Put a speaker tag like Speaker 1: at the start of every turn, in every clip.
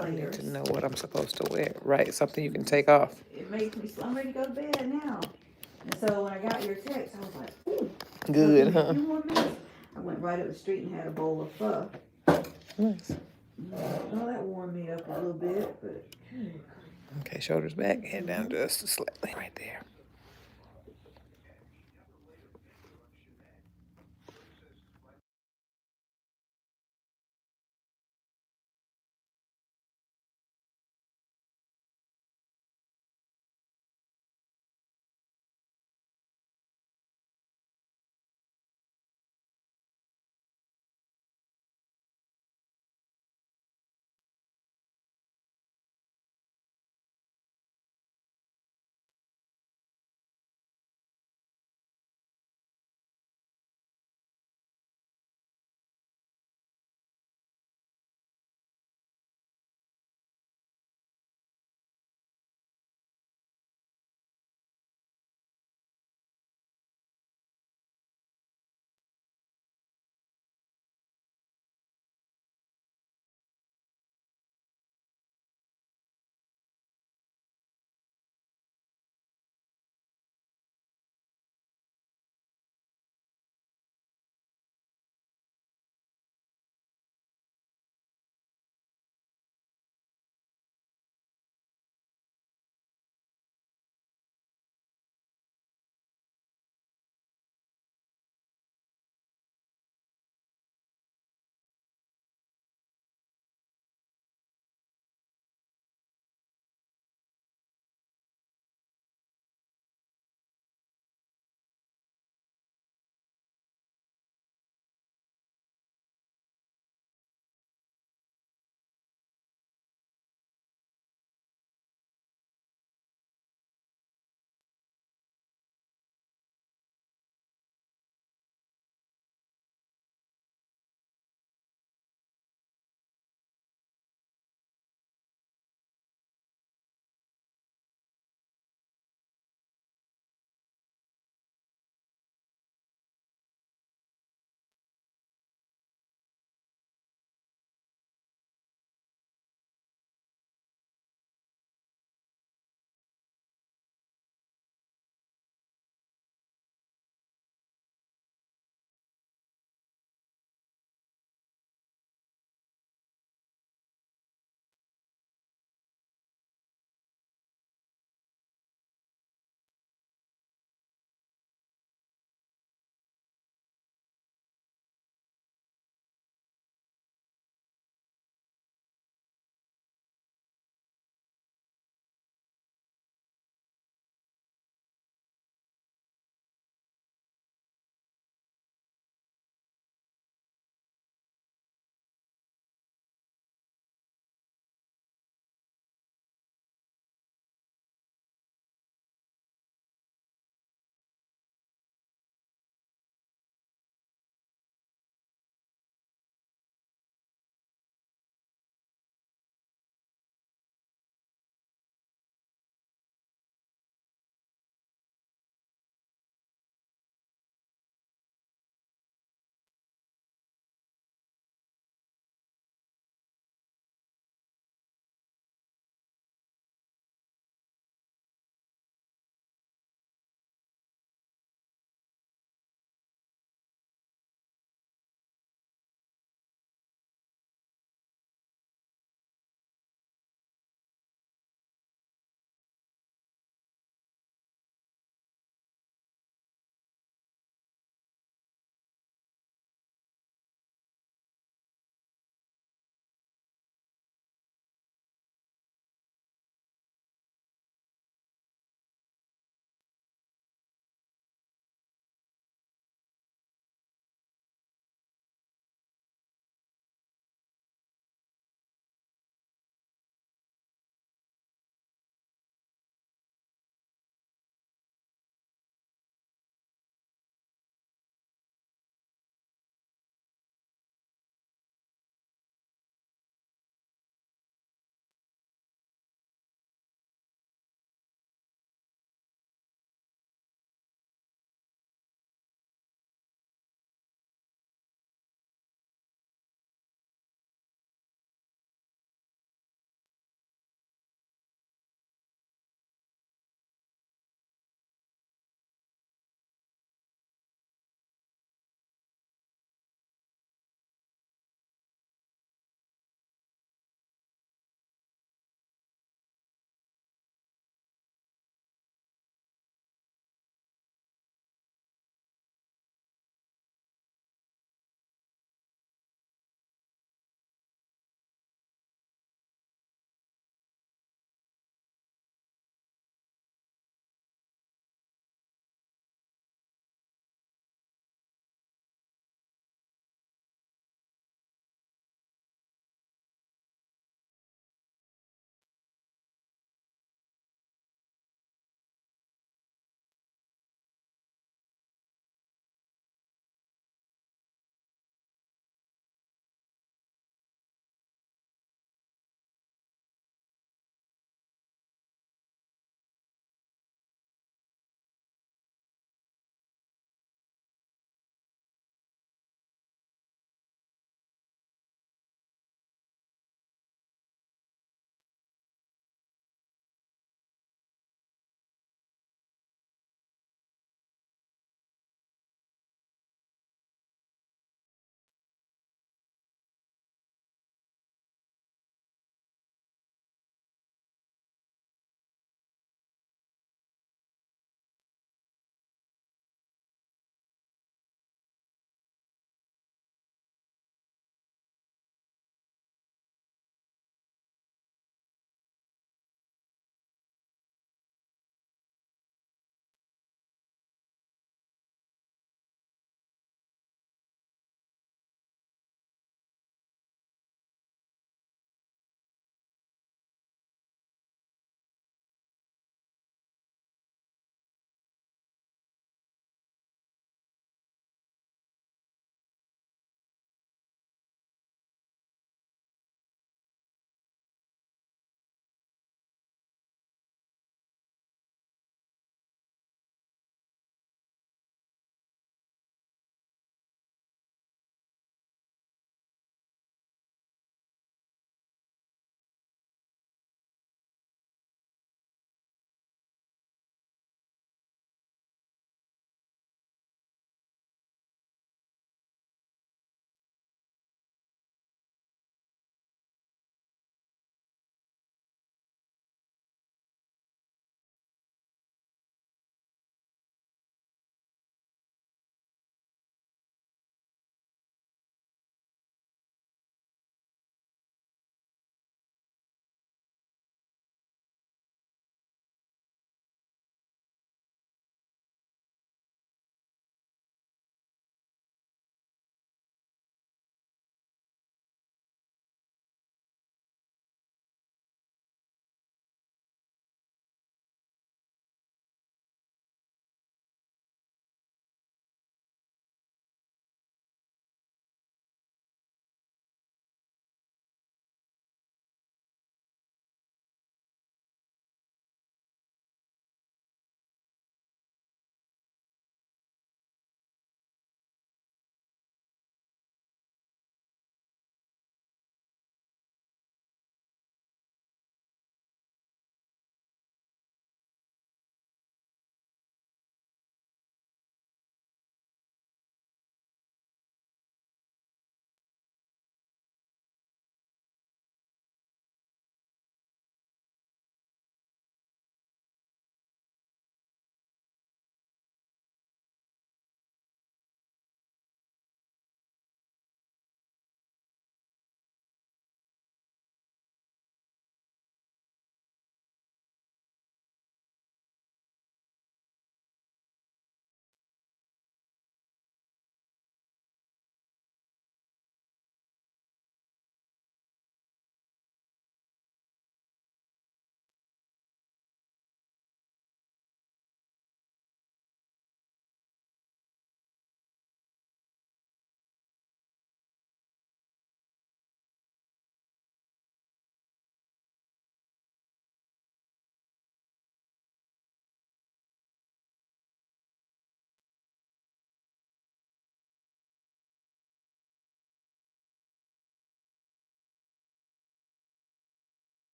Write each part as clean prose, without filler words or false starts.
Speaker 1: I need
Speaker 2: layers.
Speaker 1: to know what I'm supposed to wear. Right, something you can take off.
Speaker 2: It makes me, I'm ready to go to bed now. And so when I got your text, I was like, ooh.
Speaker 1: Good, huh?
Speaker 2: A few more minutes. I went right up the street and had a bowl of pho.
Speaker 1: Nice.
Speaker 2: Well, that warmed me up a little bit, but.
Speaker 1: Okay, shoulders back, head down just slightly right there.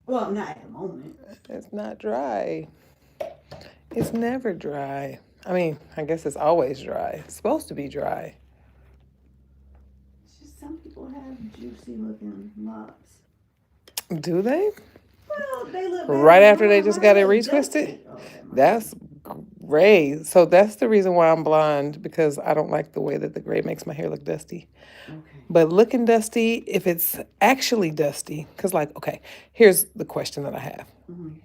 Speaker 2: Well, not at the moment.
Speaker 1: It's not dry. It's never dry. I mean, I guess it's always dry. It's supposed to be dry.
Speaker 2: It's just some people have juicy looking locks.
Speaker 1: Do they?
Speaker 2: Well, they look
Speaker 1: Right
Speaker 2: better
Speaker 1: after they
Speaker 2: growing.
Speaker 1: just
Speaker 2: My
Speaker 1: got it
Speaker 2: hair is
Speaker 1: retwisted?
Speaker 2: dusty. Oh, that might
Speaker 1: That's gray. So that's the reason why I'm blonde, because I don't like the way that the gray makes my hair look dusty.
Speaker 2: Okay.
Speaker 1: But looking dusty, if it's actually dusty, because like, okay, here's the question that I have.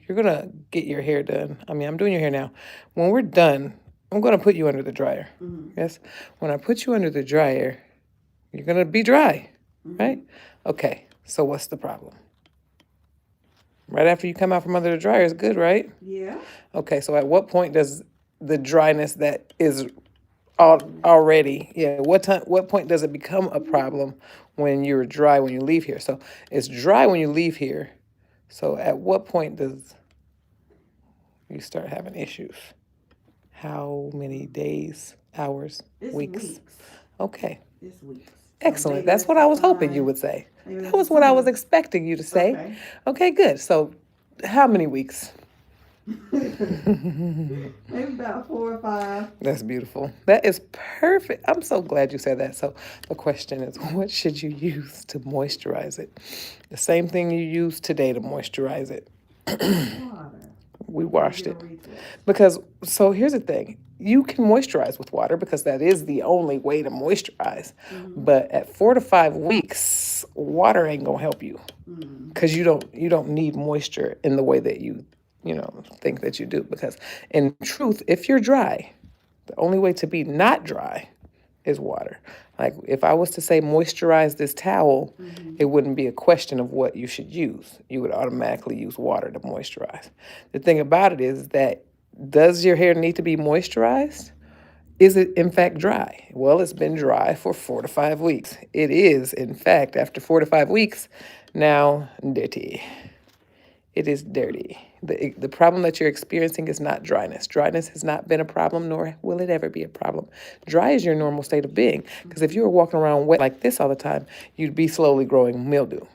Speaker 1: You're going to get your hair done. I mean, I'm doing your hair now. When we're done, I'm going to put you under the dryer. Yes? When I put you under the dryer, you're going to be dry, right? Okay, so what's the problem? Right after you come out from under the dryer is good, right?
Speaker 2: Yeah.
Speaker 1: Okay, so at what point does the dryness that is already, what point does it become a problem when you're dry when you leave here? So it's dry when you leave here. So at what point does you start having issues? How many days, hours,
Speaker 2: It's
Speaker 1: weeks? Okay,
Speaker 2: It's weeks.
Speaker 1: excellent. That's what I was hoping you would say.
Speaker 2: Maybe
Speaker 1: That
Speaker 2: that's
Speaker 1: was what I
Speaker 2: fine.
Speaker 1: was expecting you to say.
Speaker 2: Okay.
Speaker 1: Okay, good. So how many weeks?
Speaker 2: Maybe about 4 or 5.
Speaker 1: That's beautiful. That is perfect. I'm so glad you said that. So the question is, what should you use to moisturize it? The same thing you used today to moisturize it.
Speaker 2: Water.
Speaker 1: We washed it.
Speaker 2: Retwist.
Speaker 1: Because, so here's the thing. You can moisturize with water because that is the only way to moisturize. But at 4 to 5 weeks, water ain't gonna help you because you don't need moisture in the way that you think that you do. Because in truth, if you're dry, the only way to be not dry is water. Like if I was to say moisturize this towel, it wouldn't be a question of what you should use. You would automatically use water to moisturize. The thing about it is that, does your hair need to be moisturized? Is it in fact dry? Well, it's been dry for 4 to 5 weeks. It is, in fact, after 4 to 5 weeks, now dirty. It is dirty. The problem that you're experiencing is not dryness. Dryness has not been a problem, nor will it ever be a problem. Dry is your normal state of being. Because if you were walking around wet like this all the time, you'd be slowly growing mildew.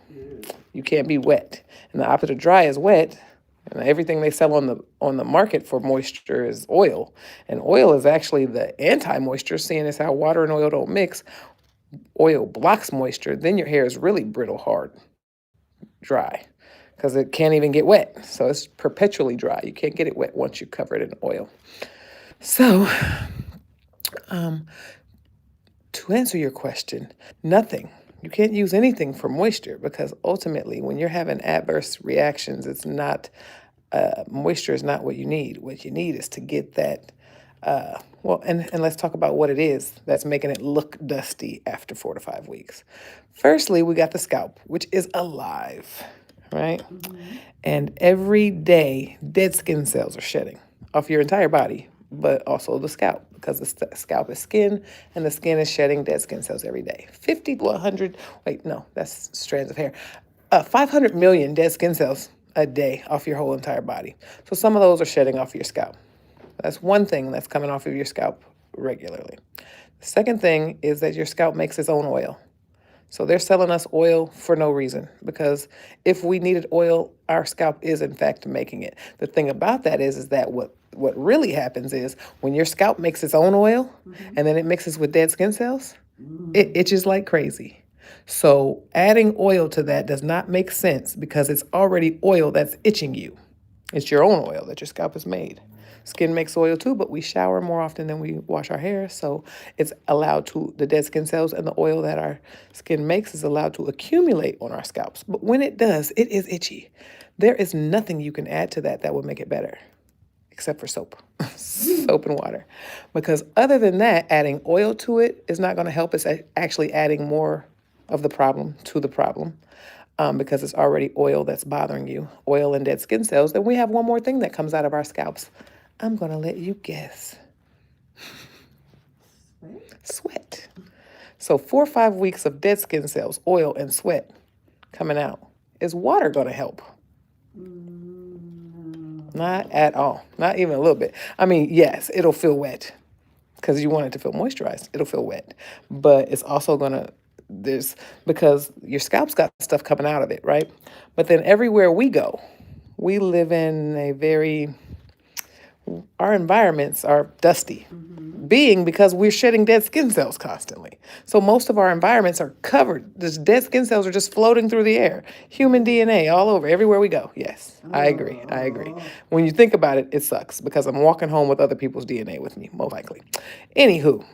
Speaker 1: You can't be wet. And the opposite of dry is wet. And everything they sell on the market for moisture is oil. And oil is actually the anti-moisture, seeing as how water and oil don't mix. Oil blocks moisture. Then your hair is really brittle, hard, dry, because it can't even get wet. So it's perpetually dry. You can't get it wet once you cover it in oil. So to answer your question, nothing. You can't use anything for moisture because ultimately when you're having adverse reactions, it's not, moisture is not what you need. What you need is to get that, and let's talk about what it is that's making it look dusty after 4 to 5 weeks. Firstly, we got the scalp, which is alive, right? And every day, dead skin cells are shedding off your entire body, but also the scalp, because the scalp is skin, and the skin is shedding dead skin cells every day. 50 to 100, wait, no, that's strands of hair. 500 million dead skin cells a day off your whole entire body. So some of those are shedding off your scalp. That's one thing that's coming off of your scalp regularly. The second thing is that your scalp makes its own oil. So they're selling us oil for no reason, because if we needed oil, our scalp is in fact making it. The thing about that is that what really happens is when your scalp makes its own oil and then it mixes with dead skin cells, it itches like crazy. So adding oil to that does not make sense because it's already oil that's itching you. It's your own oil that your scalp has made. Skin makes oil too, but we shower more often than we wash our hair. So it's allowed to, the dead skin cells and the oil that our skin makes is allowed to accumulate on our scalps. But when it does, it is itchy. There is nothing you can add to that would make it better, except for soap, soap and water. Because other than that, adding oil to it is not going to help. It's actually adding more of the problem to the problem. Because it's already oil that's bothering you, oil and dead skin cells. Then we have one more thing that comes out of our scalps. I'm going to let you guess. Sweat. So 4 or 5 weeks of dead skin cells, oil, and sweat coming out. Is water going to help? Not at all. Not even a little bit. I mean, yes, it'll feel wet because you want it to feel moisturized. It'll feel wet. But it's also going to there's because your scalp's got stuff coming out of it, right? But then everywhere we go, we live in a very our environments are dusty, being because we're shedding dead skin cells constantly. So most of our environments are covered. These dead skin cells are just floating through the air. Human DNA all over, everywhere we go. Yes, I agree. I agree. When you think about it, it sucks because I'm walking home with other people's DNA with me, most likely. Anywho,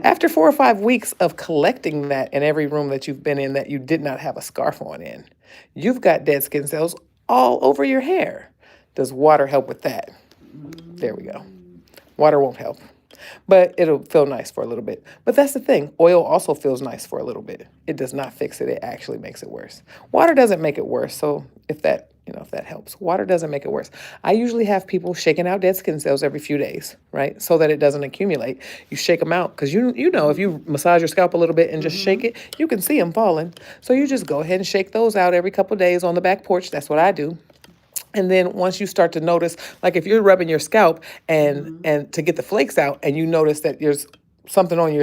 Speaker 1: after 4 or 5 weeks of collecting that in every room that you've been in that you did not have a scarf on in, you've got dead skin cells all over your hair. Does water help with that? There we go. Water won't help, but it'll feel nice for a little bit. But that's the thing. Oil also feels nice for a little bit. It does not fix it. It actually makes it worse. Water doesn't make it worse. So if that, if that helps, water doesn't make it worse. I usually have people shaking out dead skin cells every few days, right? So that it doesn't accumulate. You shake them out because if you massage your scalp a little bit and just shake it, you can see them falling. So you just go ahead and shake those out every couple of days on the back porch. That's what I do. And then once you start to notice, like if you're rubbing your scalp and to get the flakes out, and you notice that there's something on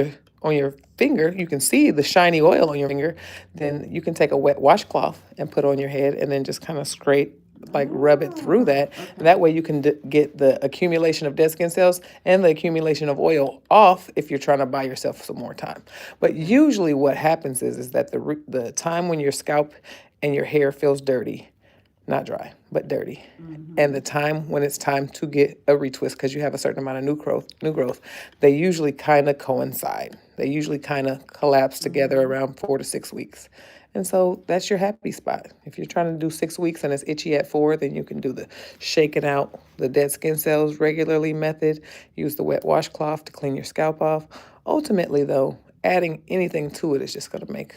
Speaker 1: your finger, you can see the shiny oil on your finger, then you can take a wet washcloth and put on your head and then just kind of scrape, like rub it through that. And that way you can get the accumulation of dead skin cells and the accumulation of oil off if you're trying to buy yourself some more time. But usually what happens is that the time when your scalp and your hair feels dirty, not dry, but dirty. And the time when it's time to get a retwist because you have a certain amount of new growth, they usually kind of coincide. They usually kind of collapse together around 4 to 6 weeks. And so that's your happy spot. If you're trying to do 6 weeks and it's itchy at 4, then you can do the shaking out the dead skin cells regularly method. Use the wet washcloth to clean your scalp off. Ultimately, though, adding anything to it is just going to make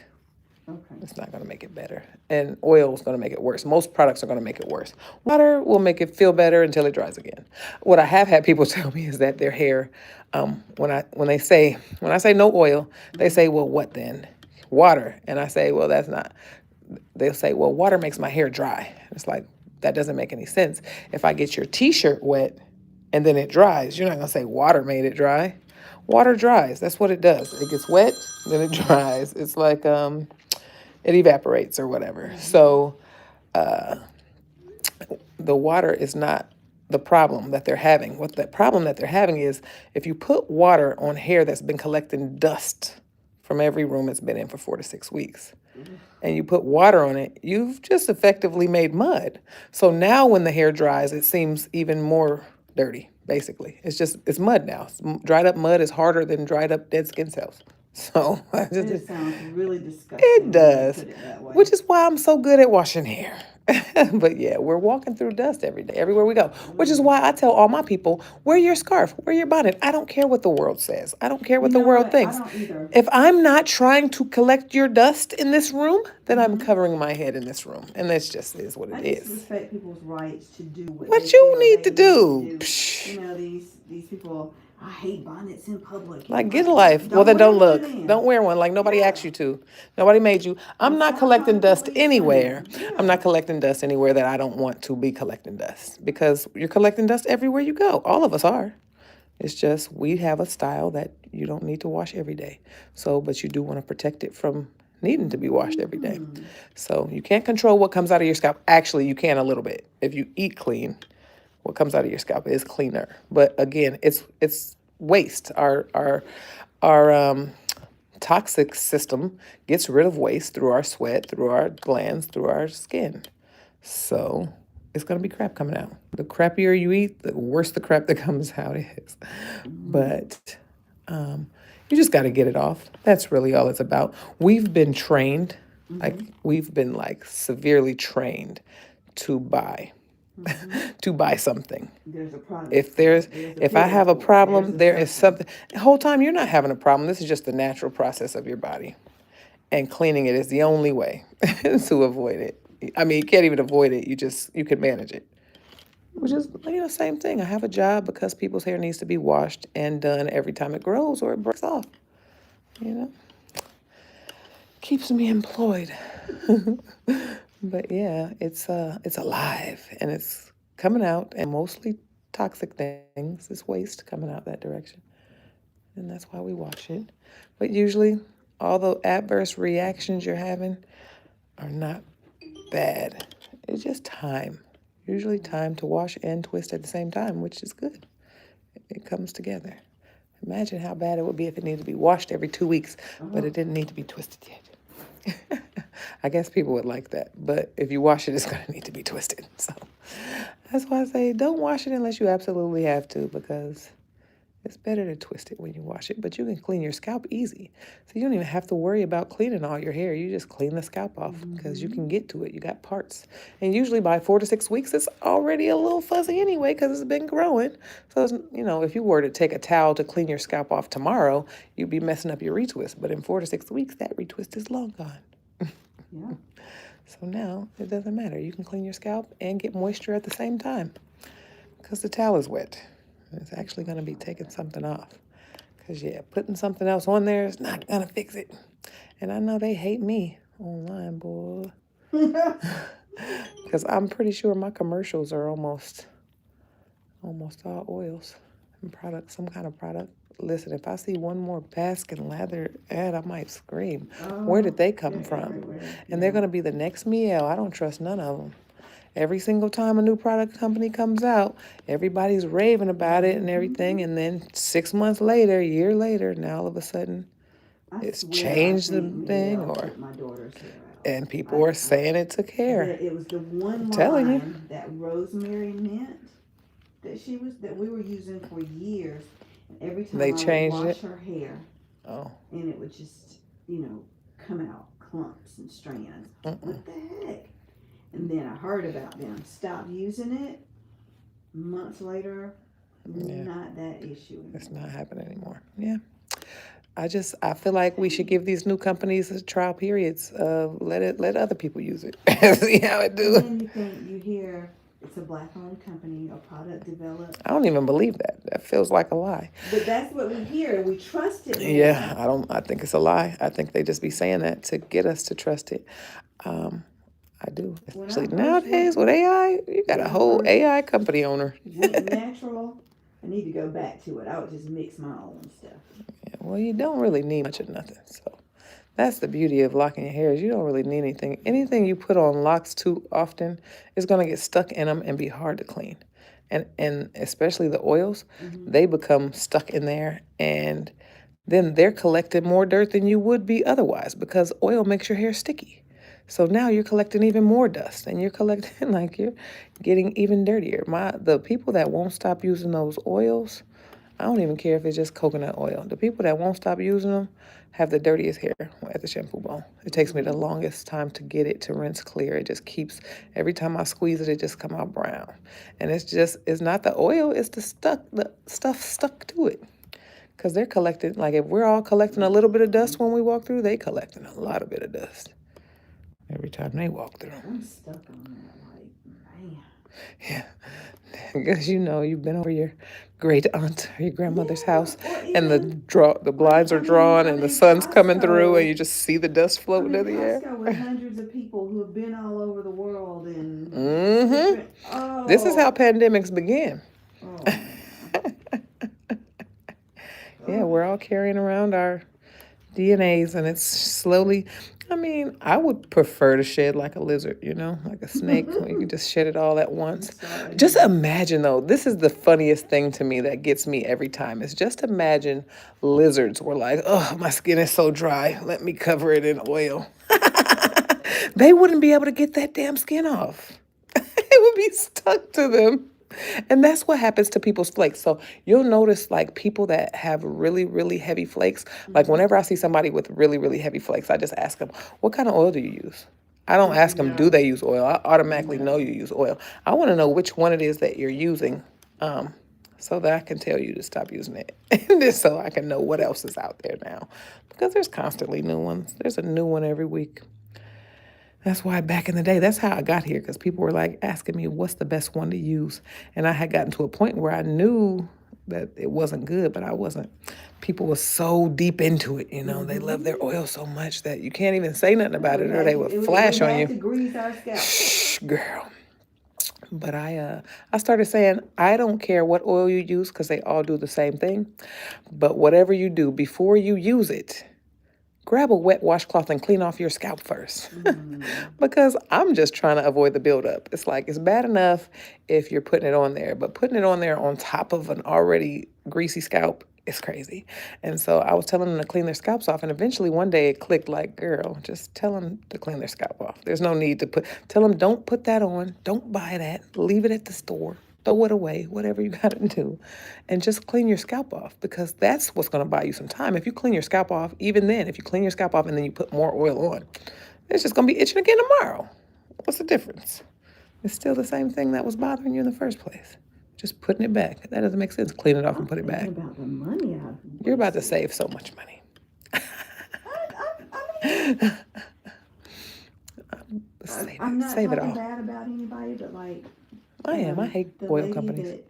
Speaker 1: It's not going to make it better. And oil is going to make it worse. Most products are going to make it worse. Water will make it feel better until it dries again. What I have had people tell me is that their hair, when I say no oil, they say, well, what then? Water. And I say, well, that's not. They'll say, well, water makes my hair dry. It's like, that doesn't make any sense. If I get your t-shirt wet and then it dries, you're not going to say water made it dry. Water dries. That's what it does. It gets wet, then it dries. It's like it evaporates or whatever. So the water is not the problem that they're having. What the problem that they're having is if you put water on hair that's been collecting dust from every room it's been in for 4 to 6 weeks, and you put water on it, you've just effectively made mud. So now when the hair dries, it seems even more dirty, basically. It's mud now. Dried up mud is harder than dried up dead skin cells. So
Speaker 2: It sounds really disgusting.
Speaker 1: it does,
Speaker 2: Put it that way.
Speaker 1: which is why I'm so good at washing hair. But yeah, we're walking through dust every day, everywhere we go, which is why I tell all my people, wear your scarf, wear your bonnet. I don't care what the world says. I don't care what the world thinks.
Speaker 2: I don't either.
Speaker 1: If I'm not trying to collect your dust in this room, then I'm covering my head in this room. And that's just is what it
Speaker 2: I just
Speaker 1: is.
Speaker 2: respect people's rights to do what
Speaker 1: What
Speaker 2: they
Speaker 1: you
Speaker 2: feel
Speaker 1: need
Speaker 2: they
Speaker 1: to do.
Speaker 2: These people, I hate bonnets in public.
Speaker 1: Like, get a life. Well, then don't look. Don't wear one. Like, nobody
Speaker 2: Yeah.
Speaker 1: asked you to. Nobody made you. I'm not
Speaker 2: stop
Speaker 1: collecting
Speaker 2: trying to
Speaker 1: dust
Speaker 2: police
Speaker 1: anywhere.
Speaker 2: women. Yeah.
Speaker 1: I'm not collecting dust anywhere that I don't want to be collecting dust. Because you're collecting dust everywhere you go. All of us are. It's just we have a style that you don't need to wash every day. So, but you do want to protect it from needing to be washed every day. So you can't control what comes out of your scalp. Actually, you can a little bit. If you eat clean, what comes out of your scalp is cleaner. But again, it's waste. Our toxic system gets rid of waste through our sweat, through our glands, through our skin. So it's going to be crap coming out. The crappier you eat, the worse the crap that comes out is. But you just got to get it off. That's really all it's about. We've been trained, we've been severely trained to buy. To buy something.
Speaker 2: There's a problem.
Speaker 1: If I have a problem, there is something. The whole time you're not having a problem. This is just the natural process of your body. And cleaning it is the only way to avoid it. I mean, you can't even avoid it. You can manage it. Which is, same thing. I have a job because people's hair needs to be washed and done every time it grows or it breaks off. Keeps me employed. But yeah, it's alive and it's coming out, and mostly toxic things. It's waste coming out that direction. And that's why we wash it. But usually all the adverse reactions you're having are not bad. It's just time. Usually time to wash and twist at the same time, which is good. It comes together. Imagine how bad it would be if it needed to be washed every 2 weeks, but it didn't need to be twisted yet. I guess people would like that, but if you wash it, it's going to need to be twisted. So that's why I say don't wash it unless you absolutely have to, because it's better to twist it when you wash it, but you can clean your scalp easy. So you don't even have to worry about cleaning all your hair. You just clean the scalp off because you can get to it. You got parts. And usually by 4 to 6 weeks, it's already a little fuzzy anyway because it's been growing. So, it's, if you were to take a towel to clean your scalp off tomorrow, you'd be messing up your retwist. But in 4 to 6 weeks, that retwist is long gone.
Speaker 2: Yeah.
Speaker 1: So now it doesn't matter. You can clean your scalp and get moisture at the same time because the towel is wet. It's actually going to be taking something off. Because, putting something else on there is not going to fix it. And I know they hate me online, boy. Because I'm pretty sure my commercials are almost all oils and products, some kind of product. Listen, if I see one more Baskin Lather ad, I might scream. Where did they come from? And they're going to be the next Miel. I don't trust none of them. Every single time a new product company comes out, everybody's raving about it and everything. And then 6 months later, a year later, now all of a sudden, it's changed the thing, or
Speaker 2: my daughter's hair out.
Speaker 1: And people are saying it took hair.
Speaker 2: It was the one
Speaker 1: telling you.
Speaker 2: line, that rosemary mint that we were using for years. And every time
Speaker 1: They
Speaker 2: I
Speaker 1: changed
Speaker 2: would wash
Speaker 1: it?
Speaker 2: her hair, and it would just, come out clumps and strands. What the heck? And then I heard about them, stopped using it. Months later, not that issue anymore.
Speaker 1: It's not happening anymore. Yeah. I feel like we should give these new companies a trial periods. Let other people use it. See how it do.
Speaker 2: And then you hear it's a black-owned company, a product developed.
Speaker 1: I don't even believe that. That feels like a lie.
Speaker 2: But that's what we hear. We trust it.
Speaker 1: Yeah, I think it's a lie. I think they just be saying that to get us to trust it. I do. Especially nowadays with AI, you got a whole AI company owner.
Speaker 2: Natural. I need to go back to it. I would just mix my own stuff.
Speaker 1: Yeah, well, you don't really need much of nothing. So that's the beauty of locking your hair is you don't really need anything. Anything you put on locks too often is going to get stuck in them and be hard to clean. And especially the oils, they become stuck in there, and then they're collecting more dirt than you would be otherwise because oil makes your hair sticky. So now you're collecting even more dust, and you're collecting you're getting even dirtier. The people that won't stop using those oils, I don't even care if it's just coconut oil. The people that won't stop using them have the dirtiest hair at the shampoo bowl. It takes me the longest time to get it to rinse clear. It just keeps, every time I squeeze it, it just come out brown. And it's not the oil, it's the stuff stuck to it. Because they're collecting, if we're all collecting a little bit of dust when we walk through, they collecting a lot of bit of dust every time they walk through.
Speaker 2: I'm stuck on that, man.
Speaker 1: Yeah, because you've been over your great aunt or your grandmother's house, and the blinds are drawn and the sun's coming through, and you just see the dust floating in the air.
Speaker 2: With hundreds of people who have been all over the world and
Speaker 1: This is how pandemics begin. Yeah, we're all carrying around our DNAs, and it's slowly. I would prefer to shed like a lizard, like a snake. You can just shed it all at once. Just imagine, though, this is the funniest thing to me that gets me every time. Is just imagine lizards were like, oh, my skin is so dry. Let me cover it in oil. They wouldn't be able to get that damn skin off. It would be stuck to them. And that's what happens to people's flakes. So you'll notice people that have really, really heavy flakes, whenever I see somebody with really, really heavy flakes, I just ask them, what kind of oil do you use? I don't ask them, do they use oil? I automatically know you use oil. I want to know which one it is that you're using so that I can tell you to stop using it. And just so I can know what else is out there now. Because there's constantly new ones. There's a new one every week. That's why back in the day, that's how I got here, because people were asking me what's the best one to use. And I had gotten to a point where I knew that it wasn't good, but I wasn't. People were so deep into it, They love their oil so much that you can't even say nothing about it, or they would flash on you.
Speaker 2: To grease our scalp.
Speaker 1: Shh, girl. But I started saying, I don't care what oil you use because they all do the same thing. But whatever you do, before you use it, grab a wet washcloth and clean off your scalp first. Because I'm just trying to avoid the buildup. It's like it's bad enough if you're putting it on there, but putting it on there on top of an already greasy scalp is crazy. And so I was telling them to clean their scalps off, and eventually one day it clicked like, girl, just tell them to clean their scalp off. There's no need to tell them don't put that on, don't buy that, leave it at the store. Throw it away, whatever you got to do, and just clean your scalp off, because that's what's going to buy you some time. If you clean your scalp off, even then, if you clean your scalp off and then you put more oil on, it's just going to be itching again tomorrow. What's the difference? It's still the same thing that was bothering you in the first place. Just putting it back. That doesn't make sense. Clean it off and put it back.
Speaker 2: About the money
Speaker 1: You're about to save so much money.
Speaker 2: I'm not
Speaker 1: save it
Speaker 2: talking
Speaker 1: all.
Speaker 2: bad about anybody, but like
Speaker 1: I am. I hate
Speaker 2: the
Speaker 1: oil
Speaker 2: lady
Speaker 1: companies.
Speaker 2: that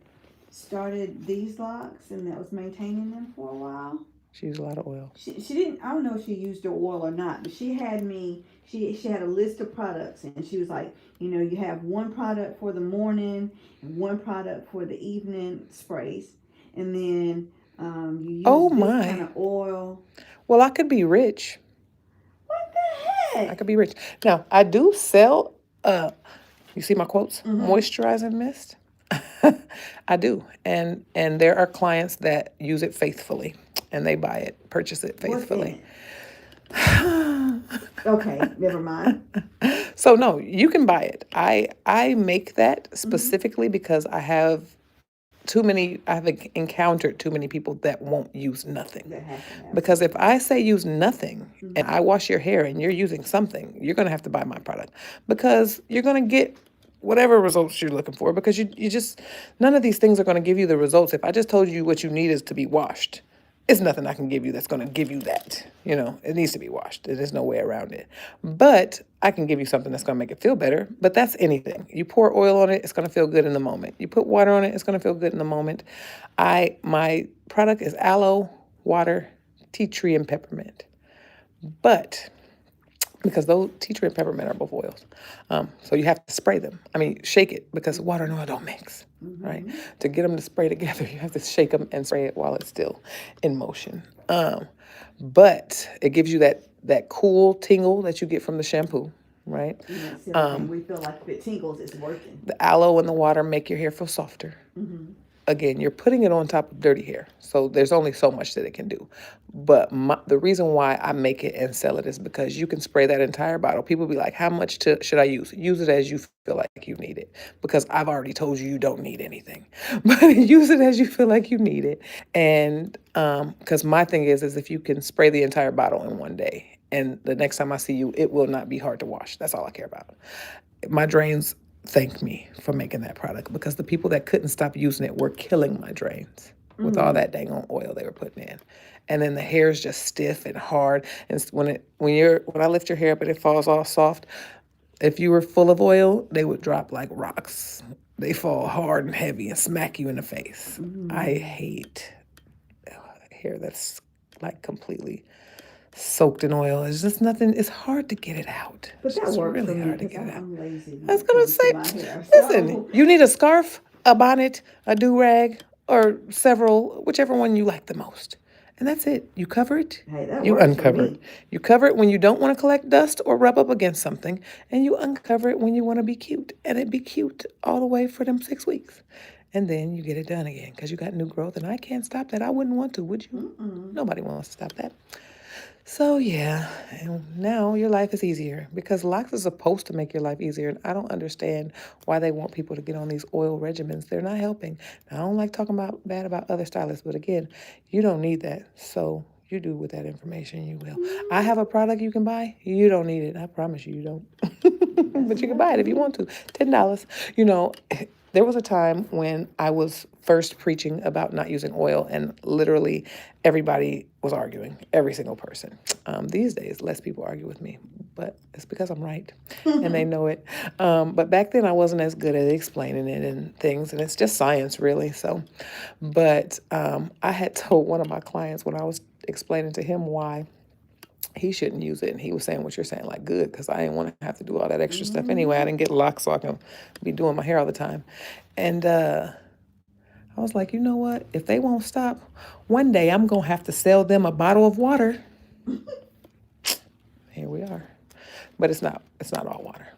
Speaker 2: started these locks and that was maintaining them for a while.
Speaker 1: She used a lot of oil.
Speaker 2: She didn't. I don't know if she used her oil or not, but she had me. She had a list of products, and she was like, you have one product for the morning and one product for the evening sprays, and then you use this kind of oil.
Speaker 1: Well, I could be rich.
Speaker 2: What the heck?
Speaker 1: I could be rich. Now, I do sell, you see my quotes? Moisturizing mist. I do. And there are clients that use it faithfully, and they buy it, purchase it faithfully.
Speaker 2: Okay, never mind.
Speaker 1: So no, you can buy it. I make that specifically because I've encountered too many people that won't use nothing. Because if I say use nothing and I wash your hair and you're using something, you're going to have to buy my product, because you're going to get whatever results you're looking for, because you just, none of these things are going to give you the results. If I just told you what you need is to be washed, it's nothing I can give you that's going to give you that. It needs to be washed. There's no way around it. But I can give you something that's going to make it feel better. But that's anything. You pour oil on it, it's going to feel good in the moment. You put water on it, it's going to feel good in the moment. My product is aloe, water, tea tree, and peppermint. But because those tea tree and peppermint are both oils. So you have to spray them. Shake it, because water and oil don't mix, right? To get them to spray together, you have to shake them and spray it while it's still in motion. But it gives you that cool tingle that you get from the shampoo, right?
Speaker 2: We feel like if it tingles, it's working.
Speaker 1: The aloe and the water make your hair feel softer. Again, you're putting it on top of dirty hair, so there's only so much that it can do. But the reason why I make it and sell it is because you can spray that entire bottle. People be like, how much should I use? Use it as you feel like you need it, because I've already told you don't need anything. But use it as you feel like you need it. And because my thing is if you can spray the entire bottle in one day, and the next time I see you, it will not be hard to wash. That's all I care about. My drains thank me for making that product, because the people that couldn't stop using it were killing my drains with all that dang on oil they were putting in. And then the hair is just stiff and hard. And when I lift your hair up and it falls all soft, if you were full of oil, they would drop like rocks. They fall hard and heavy and smack you in the face. I hate hair that's like completely soaked in oil. It's just nothing. It's hard to get it out.
Speaker 2: But that
Speaker 1: it's
Speaker 2: works
Speaker 1: really
Speaker 2: for me
Speaker 1: hard to
Speaker 2: because
Speaker 1: get it out.
Speaker 2: I'm lazy.
Speaker 1: I was gonna say, listen, you need a scarf, a bonnet, a do-rag, or several, whichever one you like the most. And that's it. You cover it, you uncover it. You cover it when you don't want to collect dust or rub up against something, and you uncover it when you want to be cute. And it be cute all the way for them 6 weeks. And then you get it done again because you got new growth, and I can't stop that. I wouldn't want to, would you? Nobody wants to stop that. So yeah, and now your life is easier, because Locs is supposed to make your life easier, and I don't understand why they want people to get on these oil regimens. They're not helping. Now, I don't like talking bad about other stylists, but again, you don't need that. So you do with that information, you will. I have a product you can buy. You don't need it. I promise you don't. But you can buy it if you want to. $10. There was a time when I was first preaching about not using oil, and literally everybody was arguing, every single person. These days, less people argue with me, but it's because I'm right, and they know it. But back then, I wasn't as good at explaining it and things, and it's just science, really. But I had told one of my clients when I was explaining to him why he shouldn't use it, and he was saying what you're saying, like, good, because I didn't want to have to do all that extra stuff anyway. I didn't get Locs, so I can be doing my hair all the time. And I was like, you know what? If they won't stop, one day I'm going to have to sell them a bottle of water. here we are. But it's not all water.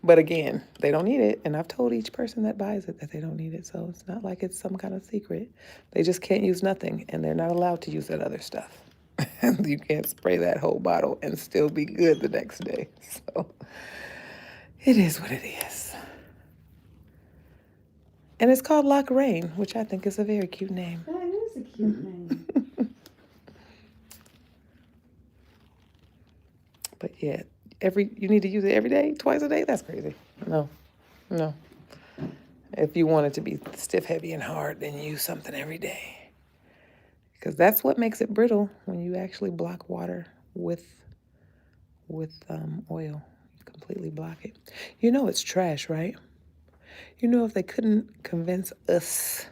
Speaker 1: But again, they don't need it. And I've told each person that buys it that they don't need it. So it's not like it's some kind of secret. They just can't use nothing. And they're not allowed to use that other stuff. You can't spray that whole bottle and still be good the next day. So it is what it is. And it's called Locc'd In, which I think is a very cute name.
Speaker 2: That is a cute name.
Speaker 1: But yeah, you need to use it every day, twice a day? That's crazy. No. If you want it to be stiff, heavy, and hard, then use something every day. Because that's what makes it brittle, when you actually block water with oil. You completely block it. You know it's trash, right? You know if they couldn't convince us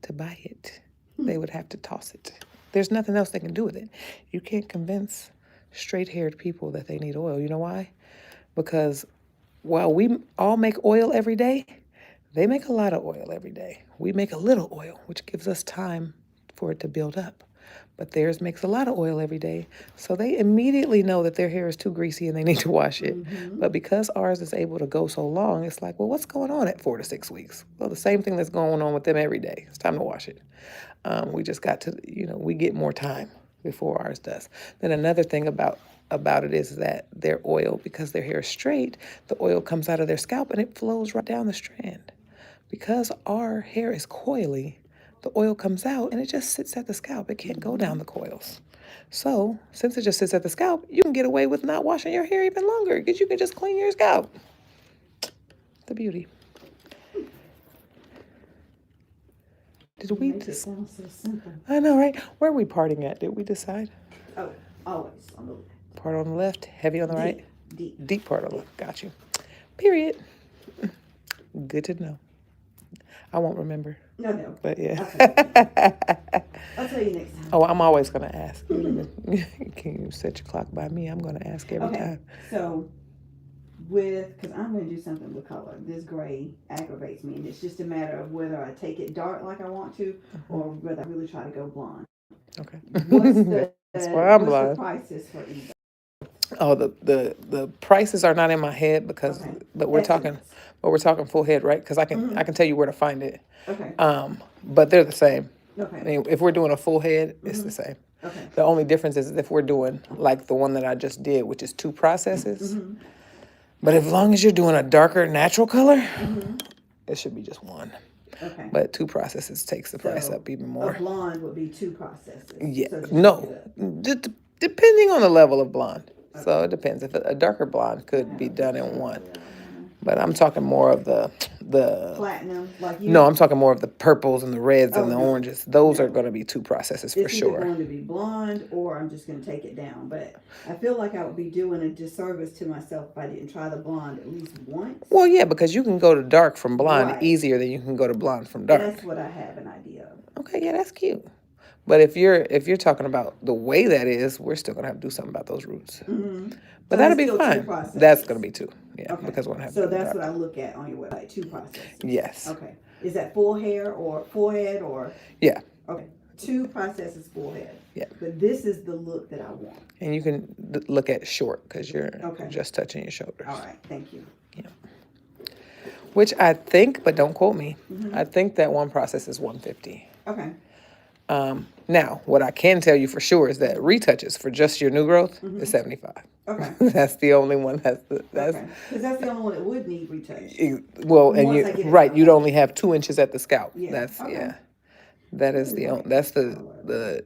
Speaker 1: to buy it, they would have to toss it. There's nothing else they can do with it. You can't convince straight-haired people that they need oil. You know why? Because while we all make oil every day, they make a lot of oil every day. We make a little oil, which gives us time for it to build up. But theirs makes a lot of oil every day. So they immediately know that their hair is too greasy and they need to wash it. Mm-hmm. But because ours is able to go so long, it's like, well, what's going on at 4 to 6 weeks? Well, the same thing that's going on with them every day. It's time to wash it. We just got to, we get more time before ours does. Then another thing about it is that their oil, because their hair is straight, the oil comes out of their scalp and it flows right down the strand. Because our hair is coily, the oil comes out and it just sits at the scalp. It can't go down the coils. So since it just sits at the scalp, you can get away with not washing your hair even longer because you can just clean your scalp. The beauty. Did we just? Sound so simple. I know, right? Where are we parting at? Did we decide?
Speaker 2: Oh, always on the left.
Speaker 1: Part on the left, heavy on the right?
Speaker 2: Deep
Speaker 1: part on the left. Got you. Period. Good to know. I won't remember.
Speaker 2: No.
Speaker 1: But yeah.
Speaker 2: I'll tell you next time.
Speaker 1: Oh, I'm always going to ask. Can you set your clock by me? I'm going to ask every time.
Speaker 2: So, because I'm going to do something with color. This gray aggravates me, and it's just a matter of whether I take it dark like I want to, or whether I really try to go blonde.
Speaker 1: Okay.
Speaker 2: That's why I'm blind. What's the prices for either?
Speaker 1: Oh, the prices are not in my head because, but we're talking full head, right? Because I can tell you where to find it.
Speaker 2: Okay.
Speaker 1: But they're the same.
Speaker 2: Okay.
Speaker 1: I mean, if we're doing a full head, it's the same.
Speaker 2: Okay.
Speaker 1: The only difference is if we're doing like the one that I just did, which is 2 processes. But as long as you're doing a darker natural color, it should be just 1.
Speaker 2: Okay.
Speaker 1: But 2 processes takes the price up even more.
Speaker 2: A blonde would be 2 processes.
Speaker 1: Yeah. So depending on the level of blonde. Okay. So it depends. If a darker blonde could be done in 1. But I'm talking more of the
Speaker 2: platinum, like you.
Speaker 1: No, I'm talking more of the purples and the reds and the oranges. Those are going to be 2 processes for sure.
Speaker 2: It's going to be blonde, or I'm just going to take it down. But I feel like I would be doing a disservice to myself if I didn't try the blonde at least once.
Speaker 1: Well, yeah, because you can go to dark from blonde easier than you can go to blonde from dark.
Speaker 2: That's what I have an idea of.
Speaker 1: Okay, yeah, that's cute. But if you're talking about the way that is, we're still gonna have to do something about those roots. But so that'll be fine. That's gonna be 2. Yeah, because we're gonna have.
Speaker 2: So that's what I look at on your website. 2 processes.
Speaker 1: Yes.
Speaker 2: Okay. Is that full hair or full head or?
Speaker 1: Yeah.
Speaker 2: Okay. 2 processes full head.
Speaker 1: Yeah.
Speaker 2: But this is the look that I want.
Speaker 1: And you can look at short because you're just touching your shoulders.
Speaker 2: All right. Thank you.
Speaker 1: Yeah. Which I think, but don't quote me. I think that 1 process is $150.
Speaker 2: Okay.
Speaker 1: Now, what I can tell you for sure is that retouches for just your new growth is $75.
Speaker 2: Okay.
Speaker 1: That's the only one
Speaker 2: because that's the only one that would need retouch.
Speaker 1: Well, and you'd only have 2 inches at the scalp. Yeah. That is the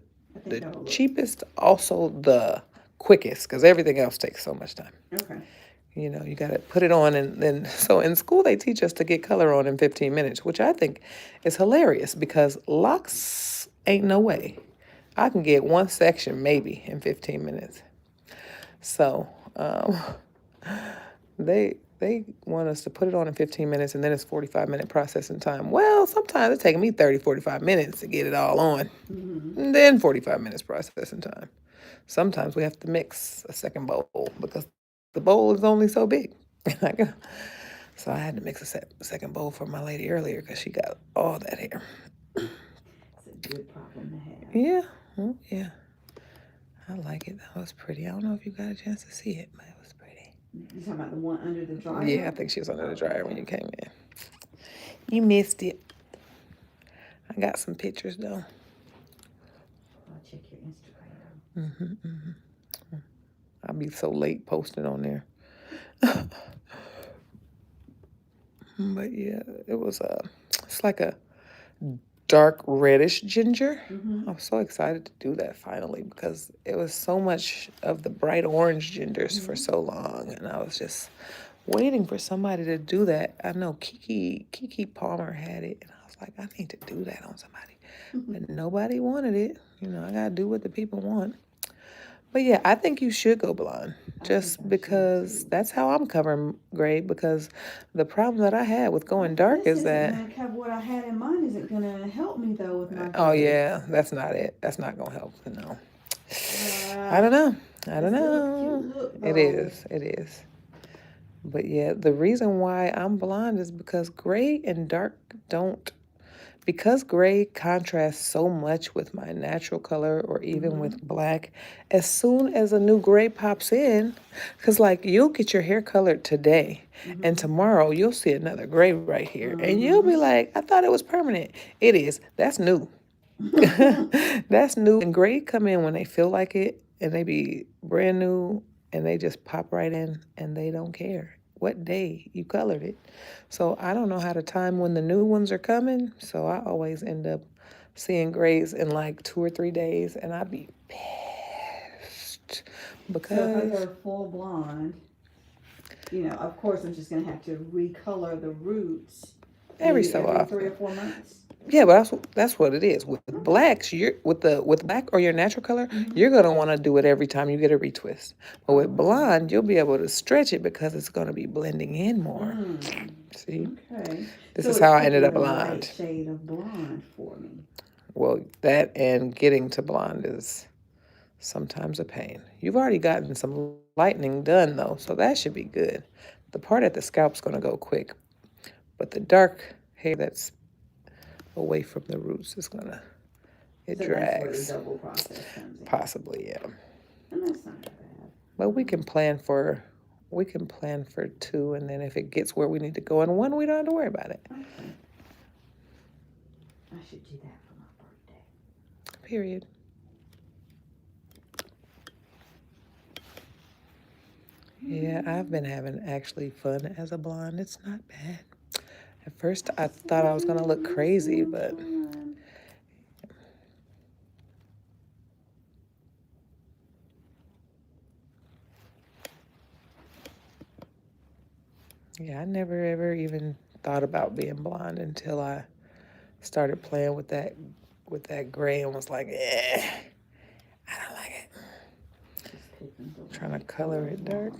Speaker 1: cheapest, also the quickest, because everything else takes so much time.
Speaker 2: Okay.
Speaker 1: You got to put it on, and then, so in school they teach us to get color on in 15 minutes, which I think is hilarious because Locs ain't no way. I can get 1 section maybe in 15 minutes. So they want us to put it on in 15 minutes, and then it's 45-minute processing time. Well, sometimes it's taking me 30, 45 minutes to get it all on, and then 45 minutes processing time. Sometimes we have to mix a second bowl because the bowl is only so big. So I had to mix a second bowl for my lady earlier because she got all that hair.
Speaker 2: It's a good problem to have.
Speaker 1: Yeah, well, yeah. I like it. That was pretty. I don't know if you got a chance to see it, but it was pretty.
Speaker 2: You talking about the one under the dryer?
Speaker 1: Yeah, I think she was under the dryer when you came in. You missed it. I got some pictures though.
Speaker 2: I'll check your Instagram.
Speaker 1: I'll be so late posting on there. But yeah, it was it's like a dark reddish ginger. I was so excited to do that finally because it was so much of the bright orange gingers for so long, and I was just waiting for somebody to do that. I know Kiki Palmer had it, and I was like, I need to do that on somebody, but nobody wanted it. You know, I gotta do what the people want. But yeah, I think you should go blonde just because that's how I'm covering gray, because the problem that I had with going dark is that
Speaker 2: Gonna cover what I had in mind isn't gonna help me though with my
Speaker 1: oh
Speaker 2: gray.
Speaker 1: yeah, that's not it. That's not gonna help. No. I don't know. I don't know.
Speaker 2: Cute look,
Speaker 1: It is. It is. But yeah, the reason why I'm blonde is because gray and dark don't, because gray contrasts so much with my natural color or even with black. As soon as a new gray pops in, because like you'll get your hair colored today and tomorrow you'll see another gray right here and you'll be like, I thought it was permanent. It is. That's new. That's new. And gray come in when they feel like it and they be brand new and they just pop right in and they don't care what day you colored it. So I don't know how to time when the new ones are coming. So I always end up seeing grays in like 2 or 3 days and I'd be pissed because
Speaker 2: So if I go full blonde, you know, of course I'm just gonna have to recolor the roots
Speaker 1: every
Speaker 2: maybe
Speaker 1: so
Speaker 2: every
Speaker 1: often.
Speaker 2: 3 or 4 months.
Speaker 1: Yeah, but that's what it is. With blacks, you're with black or your natural color, you're gonna want to do it every time you get a retwist. But with blonde, you'll be able to stretch it because it's gonna be blending in more. See,
Speaker 2: Okay.
Speaker 1: this
Speaker 2: So
Speaker 1: is
Speaker 2: it's
Speaker 1: how I ended
Speaker 2: picking
Speaker 1: up
Speaker 2: the right
Speaker 1: blonde.
Speaker 2: shade of blonde for me.
Speaker 1: Well, that and getting to blonde is sometimes a pain. You've already gotten some lightening done though, so that should be good. The part at the scalp's gonna go quick, but the dark hair that's away from the roots is gonna, it
Speaker 2: So
Speaker 1: drags.
Speaker 2: that's where the double process comes in.
Speaker 1: Possibly, yeah.
Speaker 2: And that's not bad.
Speaker 1: But we can plan for 2, and then if it gets where we need to go in 1, we don't have to worry about it.
Speaker 2: Okay. I should do that for my birthday.
Speaker 1: Period. Yeah, I've been having actually fun as a blonde. It's not bad. At first, I thought I was gonna look crazy, but yeah, I never ever even thought about being blonde until I started playing with that gray and was like, I don't like it. Trying to color it dark.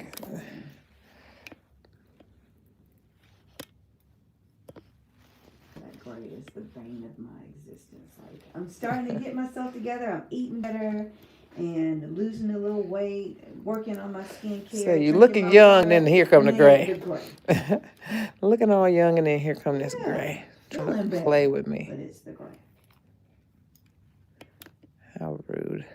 Speaker 2: That gray is the bane of my existence. Like, I'm starting to get myself together. I'm eating better and losing a little weight, working on my skincare.
Speaker 1: So you're looking young, and then here come the gray. Looking all young, and then here come this gray. Trying to play with me.
Speaker 2: But it's the gray.
Speaker 1: How rude.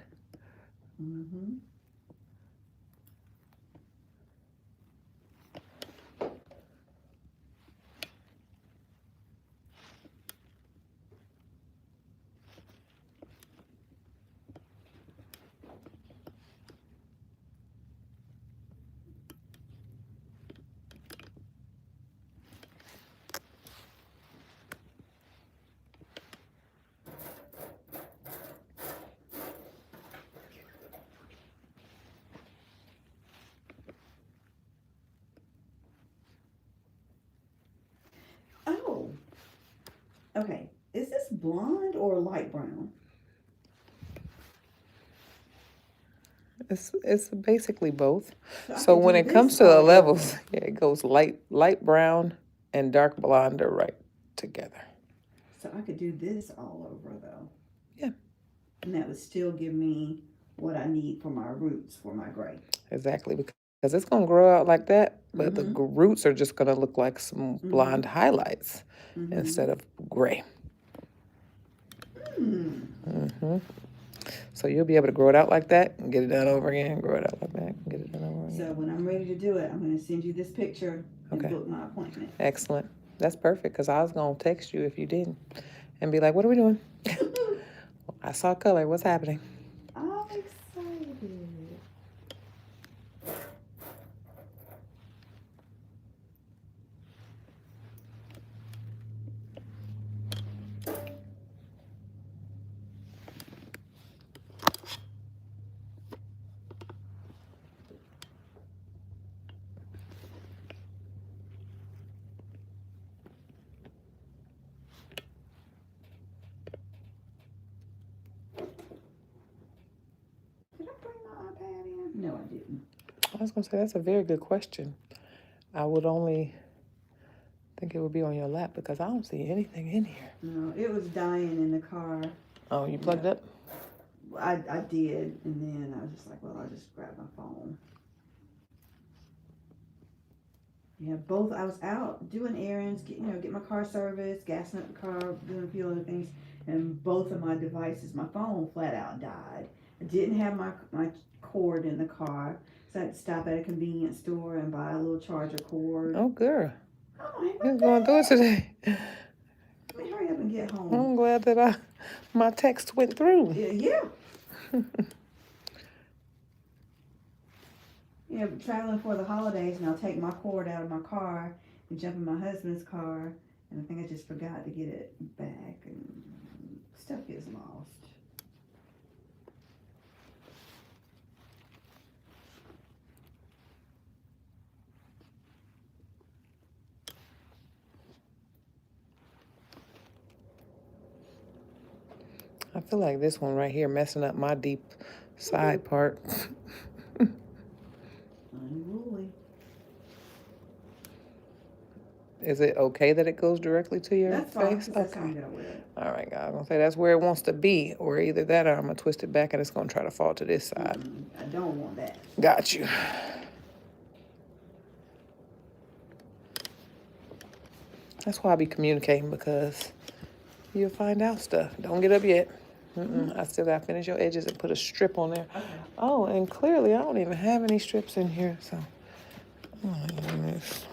Speaker 2: Oh. Okay. Is this blonde or light brown?
Speaker 1: It's basically both. So when it comes to the levels, yeah, it goes light brown and dark blonde are right together.
Speaker 2: So I could do this all over though.
Speaker 1: Yeah.
Speaker 2: And that would still give me what I need for my roots for my gray.
Speaker 1: Exactly, because it's gonna grow out like that, but the roots are just gonna look like some blonde highlights instead of gray. So you'll be able to grow it out like that and get it done over again, grow it out like that and get it done over again.
Speaker 2: So when I'm ready to do it, I'm going to send you this picture and
Speaker 1: Okay.
Speaker 2: book my appointment.
Speaker 1: Excellent. That's perfect, because I was going to text you if you didn't and be like, what are we doing? I saw color. What's happening?
Speaker 2: I'm excited. Did I bring my iPad in? No, I didn't.
Speaker 1: I was going to say, that's a very good question. I would only think it would be on your lap because I don't see anything in here.
Speaker 2: No, it was dying in the car.
Speaker 1: Oh, you plugged up?
Speaker 2: I did, and then I was just like, well, I'll just grab my phone. Yeah, both. I was out doing errands, get my car serviced, gassing up the car, doing a few other things, and both of my devices, my phone flat out died. I didn't have my cord in the car, so I had to stop at a convenience store and buy a little charger cord.
Speaker 1: Oh, girl.
Speaker 2: Oh,
Speaker 1: You're going through it today.
Speaker 2: Let me hurry up and get home.
Speaker 1: I'm glad that my text went through.
Speaker 2: Yeah. Yeah, traveling for the holidays, and I'll take my cord out of my car and jump in my husband's car, and I think I just forgot to get it back, and stuff gets lost.
Speaker 1: I feel like this one right here messing up my deep side part.
Speaker 2: Unruly.
Speaker 1: Is it okay that it goes directly to your
Speaker 2: That's fine,
Speaker 1: face?
Speaker 2: 'cause that's how I'm gonna wear it.
Speaker 1: All right, guys. I'm going to say that's where it wants to be, or either that or I'm going to twist it back and it's going to try to fall to this side.
Speaker 2: I don't want that.
Speaker 1: Got you. That's why I be communicating, because you'll find out stuff. Don't get up yet. I still got to finish your edges and put a strip on there.
Speaker 2: Okay.
Speaker 1: Oh, and clearly I don't even have any strips in here, so. Oh my goodness.